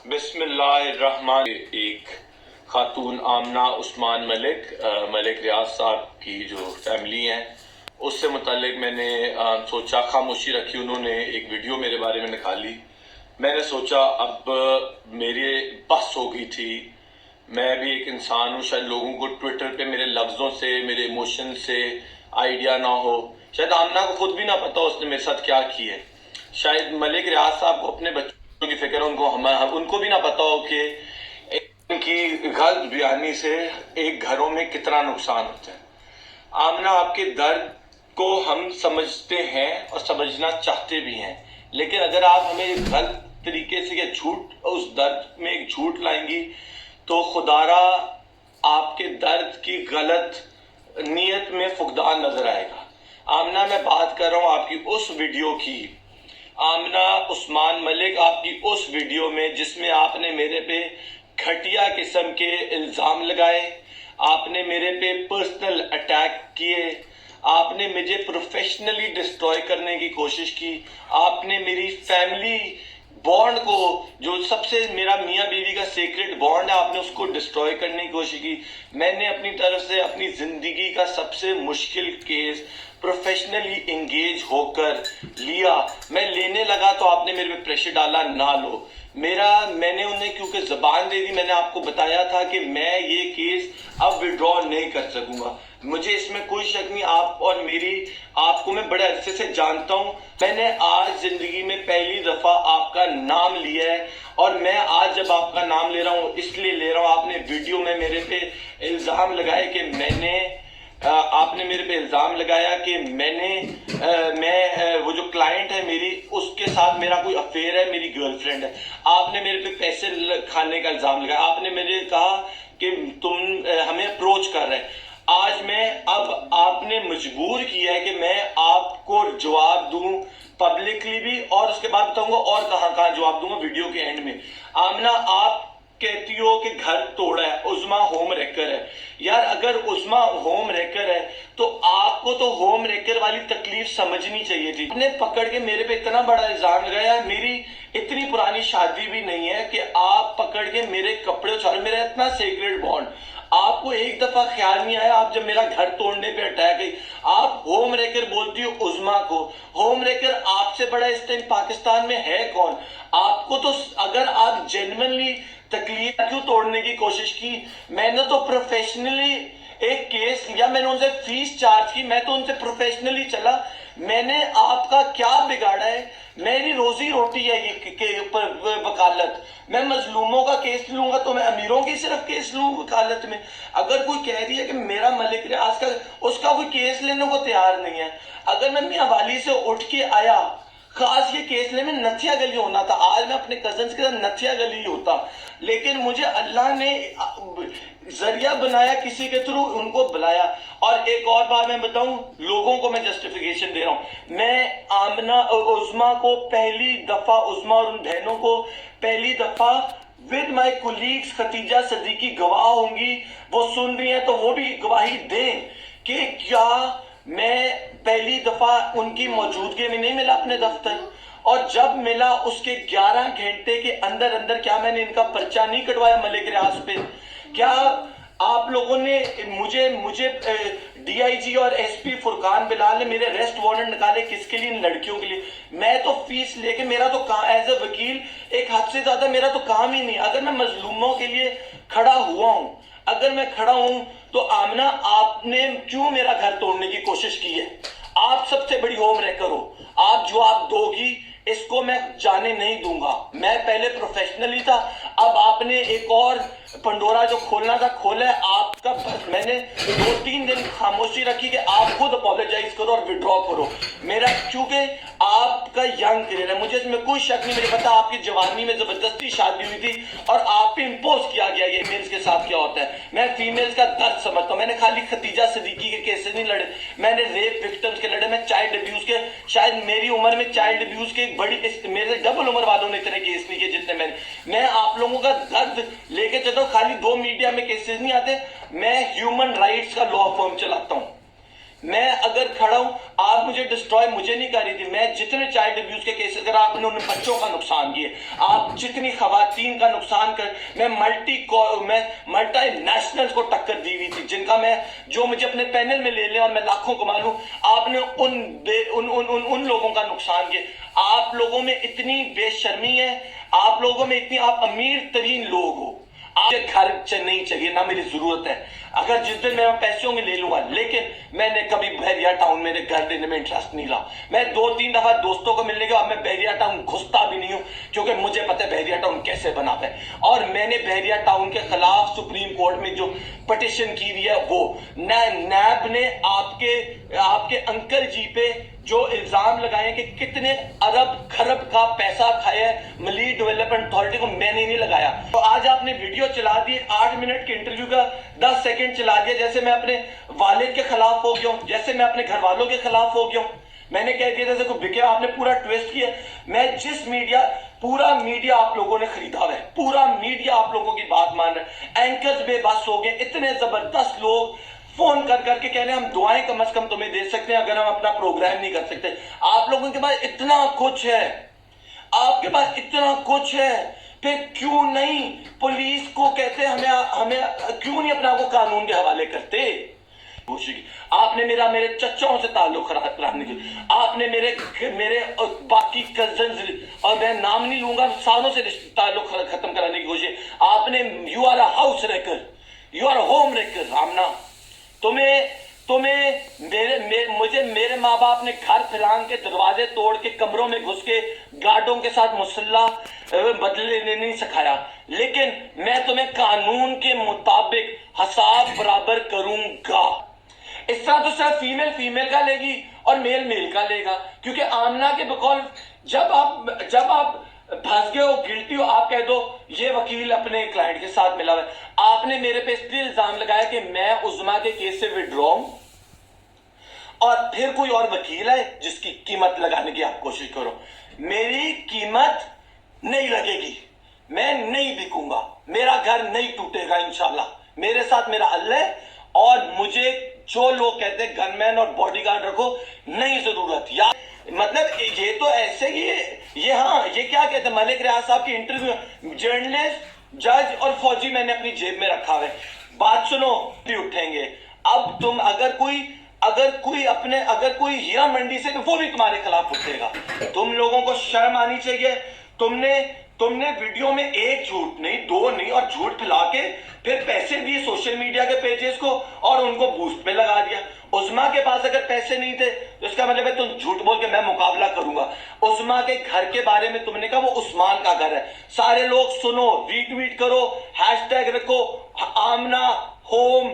बिस्मिल्लाहिर्रहमान। एक खातून आमना उस्मान मलिक रियाज साहब की जो फैमिली है उससे मुतालिक मैंने सोचा, खामोशी रखी। उन्होंने एक वीडियो मेरे बारे में निकाली। मैंने सोचा अब मेरी बस हो गई थी। मैं भी एक इंसान हूँ, शायद लोगों को ट्विटर पे मेरे लफ्ज़ों से, मेरे इमोशन से आइडिया ना हो। शायद आमना को खुद भी ना पता उसने मेरे साथ क्या किया है। शायद मलिक रियाज साहब को अपने बच्चों की फिक्र, उनको भी ना पता हो कि उनकी गलत बयानी से एक घरों में कितना नुकसान होता है। आमना, आपके दर्द को हम समझते हैं और समझना चाहते भी हैं, लेकिन अगर आप हमें गलत तरीके से या झूठ, उस दर्द में एक झूठ लाएंगी तो खुदारा आपके दर्द की गलत नीयत में फुकदान नजर आएगा। आमना, मैं बात कर रहा हूं आपकी उस वीडियो की। आमना उस्मान मलिक, आपकी उस वीडियो में जिसमें आपने मेरे पे घटिया किस्म के इल्जाम लगाए, आपने मेरे पे पर्सनल अटैक किए, आपने मुझे प्रोफेशनली डिस्ट्रॉय करने की कोशिश की, आपने मेरी फैमिली बॉन्ड को, जो सबसे मेरा मियाँ बीवी का सीक्रेट बॉन्ड है, आपने उसको डिस्ट्रॉय करने की कोशिश की। मैंने अपनी तरफ से अपनी जिंदगी का सबसे मुश्किल केस प्रोफेशनली एंगेज होकर लिया। मैं लेने लगा तो आपने मेरे पे प्रेशर डाला, ना लो। मैंने उन्हें क्योंकि जबान दे दी, मैंने आपको बताया था कि मैं ये केस अब विड्रॉ नहीं कर सकूंगा। मुझे इसमें कोई शक नहीं, आप और मेरी, आपको मैं बड़े अरसे से जानता हूं। मैंने आज जिंदगी में पहली दफा आपका नाम लिया है, और मैं आज जब आपका नाम ले रहा हूं इसलिए ले रहा हूं, आपने वीडियो में मेरे पे इल्जाम लगाए कि आपने मेरे पे इल्जाम लगाया कि मैं वो जो क्लाइंट है मेरी, उसके साथ मेरा कोई अफेयर है, मेरी गर्लफ्रेंड है। आपने मेरे पे पैसे खाने का इल्जाम लगाया। आपने मेरे कहा कि तुम हमें अप्रोच कर रहे हैं। आज अब आपने मजबूर किया है कि मैं आपको जवाब दूं पब्लिकली भी, और उसके बाद बताऊंगा और कहां जवाब दूंगा वीडियो के एंड में। आमना, आप कहती हो कि घर तोड़ा है, उज़्मा होम रेकर है। यार, अगर उज़्मा होम रेकर है तो आपको तो होम रेकर वाली तकलीफ समझनी चाहिए थी। आपने पकड़ के मेरे पे इतना बड़ा इल्जाम लगाया। मेरी इतनी पुरानी शादी भी नहीं है कि आप पकड़ के मेरे कपड़े उछाल, मेरा इतना सीक्रेट बॉन्ड। आपको एक दफा ख्याल नहीं आया, आप जब मेरा घर तोड़ने पे अटैक गई, आप होम रेकर बोलती हो उज़्मा को। होम रेकर आपसे बड़ा इस टाइम पाकिस्तान में है कौन? आपको तो, अगर आप जेन्युइनली तकलीफ क्यों तोड़ने की कोशिश की? मैंने तो प्रोफेशनली एक केस लिया, मैंने उनसे फीस चार्ज की, मैं तो उनसे प्रोफेशनली चला। मैंने आपका क्या बिगाड़ा है? मेरी रोजी रोटी है ये वकालत। मैं मजलूमों का केस लूंगा तो मैं अमीरों की सिर्फ केस लूं वकालत में? अगर कोई कह रही है कि मेरा मलिक रियाज का, उसका कोई केस लेने को तैयार नहीं है। अगर मैं मियां वाली से उठ के आया, खास ये केस लेने में नथिया गली होना था, आज मैं अपने कजन्स के साथ नथिया गली होता, लेकिन मुझे अल्लाह ने जरिया बनाया, किसी के थ्रू उनको बुलाया। और एक और बात मैं बताऊं, लोगों को मैं जस्टिफिकेशन दे रहा हूं। मैं आमना उज़्मा को पहली दफा, उज़्मा और उन बहनों को पहली दफा with my colleagues, Khatija Siddiqui गवाह होंगी, वो सुन रही है तो वो भी गवाही दें कि क्या मैं पहली दफा उनकी मौजूदगी में नहीं मिला अपने दफ्तर, और जब मिला उसके 11 घंटे के अंदर अंदर क्या मैंने इनका पर्चा नहीं कटवाया मलिक रियाज पे? क्या आप लोगों ने मुझे डीआईजी और एसपी फुरकान बिलाल ने मेरे अरेस्ट वारंट निकाले किसके लिए? इन लड़कियों के लिए। मैं तो फीस लेके, मेरा तो काम एज ए वकील एक हद से ज्यादा मेरा तो काम ही नहीं। अगर मैं मजलूमों के लिए खड़ा हुआ हूं, अगर मैं खड़ा हूं, तो आमना, आपने क्यों मेरा घर तोड़ने की कोशिश की है? आप सबसे बड़ी होम रेकर हो, आप जवाब दोगी, इसको मैं जाने नहीं दूंगा। मैं पहले प्रोफेशनली था, अब आपने एक और पंडोरा जो खोलना था खोला है आपका। मैंने 2-3 दिन खामोशी रखी कि आप खुद अपोलोजाइज करो और विड्रॉ करो मेरा, क्योंकि आपका यंग करियर है, मुझे इसमें कोई शक नहीं। मुझे पता आपकी जवानी में जबरदस्ती शादी हुई थी और आप पे इम्पोज किया गया ये मेल्स के साथ क्या होता है। मैं फीमेल्स का दर्द समझता हूँ। मैंने खाली खतीजा सदीकी के केसेस नहीं लड़े, मैंने रेप विक्टिम्स के लड़े, मैं चाइल्ड अब्यूज के, शायद मेरी उम्र में चाइल्ड अब्यूज के बड़ी, मेरे डबल उम्र वालों ने इतने केस नहीं किए जितने मैं आप लोगों का दर्द लेके चलता हूँ। खाली 2 मीडिया में केसेस नहीं आते। मैं ह्यूमन राइट्स का लॉ फर्म चलाता हूँ। मैं अगर खड़ा हूं, आप मुझे डिस्ट्रॉय मुझे नहीं कर रही थी। मैं जितने चाइल्ड अब्यूज के केस, अगर आपने उन बच्चों का नुकसान किए, आप जितनी खवातीन का नुकसान कर, मैं मल्टी नेशनल्स को टक्कर दी हुई थी, जिनका मैं जो मुझे अपने पैनल में ले लें और मैं लाखों कमा लूं। आपने उन लोगों का नुकसान किया। आप लोगों में इतनी बेशर्मी है, आप लोगों में इतनी, आप अमीर तरीन लोग हो, आपके घर नहीं चाहिए, ना मेरी जरूरत है। अगर जिस दिन मैं पैसे होंगे ले लूंगा, लेकिन मैंने कभी बहरिया टाउन मेरे घर लेने में इंटरेस्ट नहीं रहा। मैं 2-3 दफा दोस्तों को मिलने के बाद मैं बहरिया टाउन घुसता भी नहीं हूं, क्योंकि मुझे पता है बहरिया टाउन कैसे बना है। और मैंने बहरिया टाउन के खिलाफ सुप्रीम कोर्ट में जो पिटिशन की हुई है, वो नैब ने आपके अंकल जी पे जो इल्जाम लगाए कि कितने अरब खरब का पैसा खाया है मलीर डेवलपमेंट अथॉरिटी को, मैंने नहीं लगाया। तो आज आपने वीडियो चला दी, 8 मिनट के इंटरव्यू का 10 सेकंड चला दिया, जैसे मैं अपने वालिद के खिलाफ हो गया हूं, जैसे मैं अपने घर वालों के खिलाफ हो गया हूं। मैंने कह दिया जैसे कोई बिके, आपने पूरा ट्विस्ट किया। मैं पूरा मीडिया आप लोगों ने खरीदा हुआ है, पूरा मीडिया आप लोगों की बात मान रहा है। एंकर्स बेबस हो गए, इतने जबरदस्त लोग फोन कर करके कह रहे हैं हम दुआएं कम से कम तुम्हें दे सकते हैं अगर हम अपना प्रोग्राम नहीं कर सकते। आप लोगों के पास इतना कुछ है, आपके पास इतना कुछ है, फिर क्यों नहीं पुलिस को कहते हमें क्यों नहीं अपना को कानून के हवाले करते? कोशिश की आपने, मेरे चचाओं से ताल्लुक खराब कराने की, आपने मेरे बाकी कजन, और मैं नाम नहीं लूंगा, सालों से ताल्लुक खत्म कराने की कोशिश आपने। You are a house wrecker, you are a home wrecker. Amna, मुझे मेरे माँ बाप ने घर फिरांग के दरवाजे तोड़ के कमरों में घुस के गार्डों के साथ मुसल्ला बदले लेने नहीं सिखाया, लेकिन मैं तुम्हें कानून के मुताबिक हिसाब बराबर करूंगा। इस तरह तो सिर्फ फीमेल का लेगी और मेल का लेगा, क्योंकि आमना के बकौल जब आप फंस गए हो, गिल्टी हो, आप कह दो ये वकील अपने क्लाइंट के साथ मिला हुआ है। आपने मेरे पे इसलिए इल्जाम लगाया कि मैं उज़्मा के केस से विड्रॉ हूं, और फिर कोई और वकील है जिसकी कीमत लगाने की आप कोशिश करो। मेरी कीमत नहीं लगेगी, मैं नहीं बिकूंगा, मेरा घर नहीं टूटेगा इंशाल्लाह। मेरे साथ मेरा अल्लाह है, और मुझे जो लोग कहते हैं गनमैन और बॉडीगार्ड रखो, नहीं जरूरत। या मतलब ये तो ऐसे ही ये क्या कहते हैं, मलिक रियाज साहब की इंटरव्यू, जर्नलिस्ट, जज और फौजी मैंने अपनी जेब में रखा है। बात सुनो, भी उठेंगे। अब तुम अगर कोई हीरा मंडी से, वो भी तुम्हारे खिलाफ उठेगा। तुम लोगों को शर्म आनी चाहिए। तुमने वीडियो में एक झूठ नहीं, 2 नहीं, और झूठ फैला के फिर पैसे दिए सोशल मीडिया के पेजेस को और उनको बूस्ट पे लगा दिया। उज़्मा के पास अगर पैसे नहीं थे तो इसका मतलब है तुम झूठ बोल के मैं मुकाबला करूंगा। उज़्मा के घर के बारे में तुमने कहा वो उस्मान का घर है। सारे लोग सुनो, रीट्वीट करो, हैशटैग रखो, आमना होम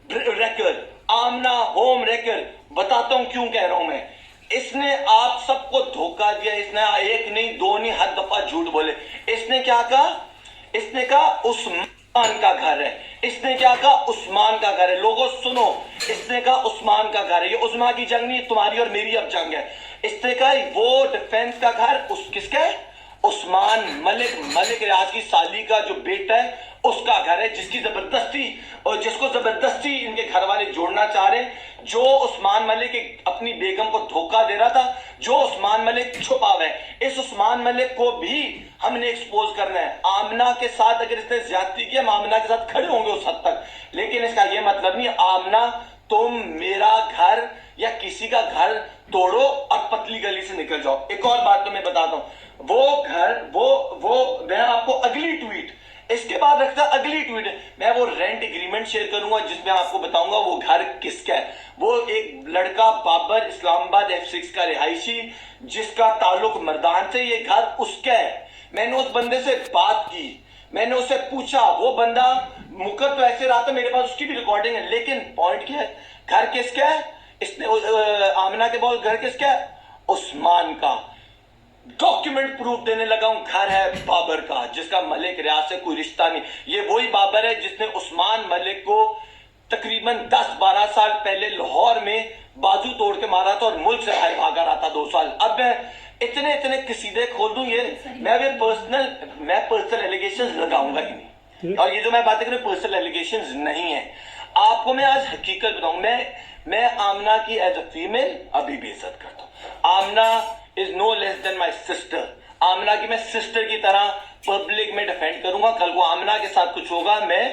रेकर, आमना होम रेकर। बताता हूं क्यों कह रहा हूं मैं। इसने आप सबको धोखा दिया, इसने 1 नहीं 2 नहीं हर दफा झूठ बोले। इसने क्या कहा? इसने कहा उस्मान का घर है। इसने क्या कहा? उस्मान का घर है। लोगों सुनो, इसने कहा उस्मान का घर है। ये उस्मा की जंग नहीं, तुम्हारी और मेरी अब जंग है। इसने कहा वो डिफेंस का घर किसका है? उस्मान मलिक रियाज की साली का जो बेटा है उसका घर है, जिसको जबरदस्ती इनके घर वाले जोड़ना चाह रहे हैं। जो उस्मान मलिक अपनी बेगम को धोखा दे रहा था, जो उस्मान मलिक छुपा हुआ है, इस उस्मान मलिक को भी हमने एक्सपोज करना है। आमना के साथ अगर इसने ज्यादती की, हम आमना के साथ खड़े होंगे उस हद तक, लेकिन इसका यह मतलब नहीं आमना तुम मेरा घर या किसी का घर तोड़ो और पतली गली से निकल जाओ। एक और बात तो मैं बताता हूं, वो घर वो मैं आपको अगली ट्वीट, इसके बाद रखता अगली ट्वीट, मैं वो रेंट एग्रीमेंट शेयर करूंगा जिसमें आपको बताऊंगा वो घर किसका है। वो एक लड़का बाबर इस्लामाबाद F6 का रिहायशी, जिसका ताल्लुक मर्दान से, ये घर उसका है। मैंने उस बंदे से बात की, मैंने उससे पूछा, वो बंदा मुकर तो ऐसे रहा था, मेरे पास उसकी भी रिकॉर्डिंग है, लेकिन पॉइंट क्या है, घर किसका है? इसने आमिना के बोल घर किसका है? उस्मान का। डॉक्यूमेंट प्रूफ देने लगा हूं, घर है बाबर का, जिसका मलिक रियाज से कोई रिश्ता नहीं। ये वही बाबर है जिसने उस्मान मलिक को तकरीबन 10-12 साल पहले लाहौर में बाजू तोड़ के मारा था और मुल्क से बाहर भागा रहा था 2 साल। अब मैं इतने कसीदे खोल दूं, ये मैं पर्सनल एलिगेशंस लगाऊंगा ही नहीं। और ये जो मैं बातें कर रहा हूं पर्सनल एलिगेशंस नहीं है। आपको मैं आज हकीकत बताऊं, मैं आमना की एज अ फीमेल अभी भी इज्जत करता हूं। Amna is no less than my sister. Amna की मैं सिस्टर की तरह पब्लिक में डिफेंड करूंगा। कल को आमना के साथ कुछ होगा मैं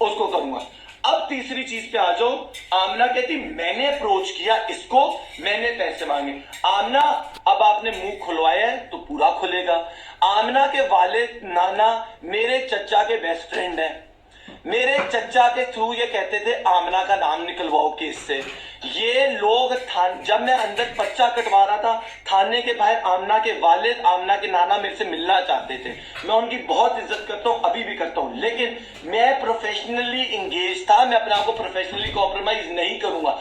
उसको करूंगा। अब तीसरी चीज पे आ जाओ। आमना कहती मैंने अप्रोच किया इसको, मैंने पैसे मांगे। आमना अब आपने मुंह खुलवाया है तो पूरा खुलेगा। आमना के वालिद नाना मेरे चचा के बेस्ट फ्रेंड है। मेरे चचा के थ्रू ये कहते थे आमना का नाम निकलवाओ केस से। ये लोग जब मैं अंदर पर्चा कटवा रहा था थाने के बाहर, आमना के वालिद आमना के नाना मेरे से मिलना चाहते थे। मैं उनकी बहुत इज्जत करता हूं, अभी भी करता हूं, लेकिन मैं प्रोफेशनली इंगेज था। मैं अपने आप को प्रोफेशनली कॉम्प्रोमाइज नहीं करूंगा।